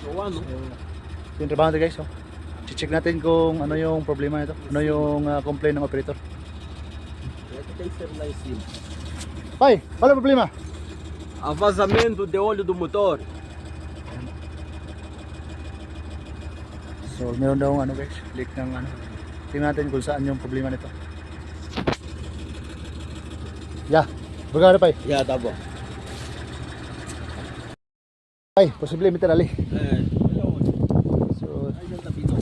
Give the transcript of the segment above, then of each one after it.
Oo, ano? Yung trabaho natin guys, oh. Check natin kung ano yung problema nito. Ano yung complaint ng operator. Ito tem que ser lá em cima. Pai, qual é o problema? A vazamento de óleo do motor. So, meron daw ano guys, leak ng ano. Tingnan natin kung saan yung problema nito. Yeah, bagay pai. Já, tá bom. Pai, posible meter ali. Olha onde. So, Aí já tá vindo.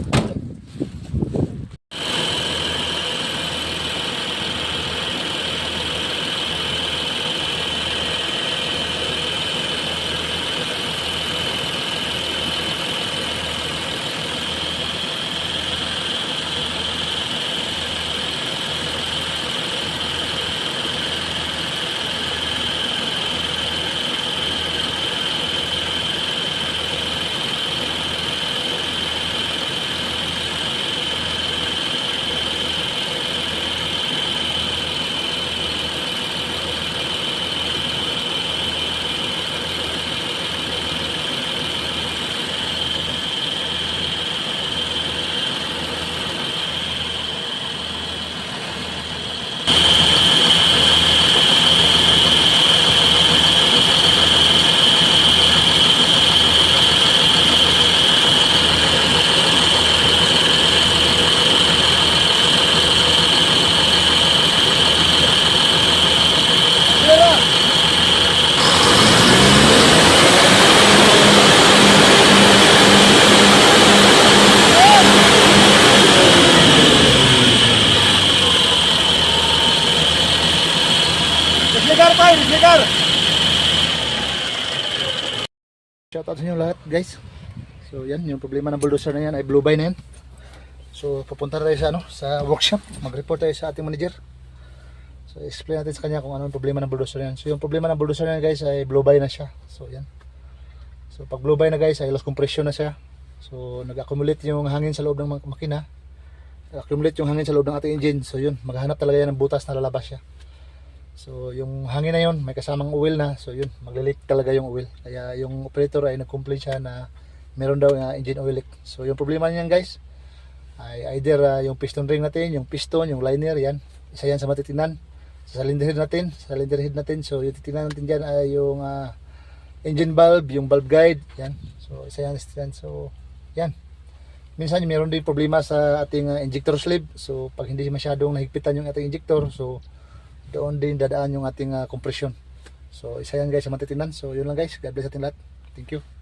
desligar pai, desligar. Shoutout sa inyo lahat guys. So yan, yung problema ng bulldozer na yan ay blue by na yan. So pupunta tayo sa, sa workshop, mag-report tayo sa ating manager. So explain natin sa kanya kung ano yung problema ng bulldozer na yan. So yung problema ng bulldozer na yan guys ay blue by na siya. So yan. So pag blue by na guys ay loss compression na siya. So nag-accumulate yung hangin sa loob ng makina. Nag-accumulate yung hangin sa loob ng ating engine. So yun, maghahanap talaga yan ng butas na lalabas siya. So yung hangin na yun, may kasamang oil na. So yun, magle-leak talaga yung oil. Kaya yung operator ay nag-complain siya na meron daw engine oil leak. So yung problema niyan guys ay either yung piston ring natin, yung piston, yung liner, yan. Isa yan sa matitinan. Sa cylinder head natin. So yung titinan natin dyan ay yung engine valve, yung valve guide, yan. So isa yan. So yan. Minsan meron din problema sa ating injector sleeve. So pag hindi masyadong nahigpitan yung ating injector, so doon din dadaan yung ating compression. So isa yan guys sa matitinan. So yun lang guys, God bless ating lahat. Thank you.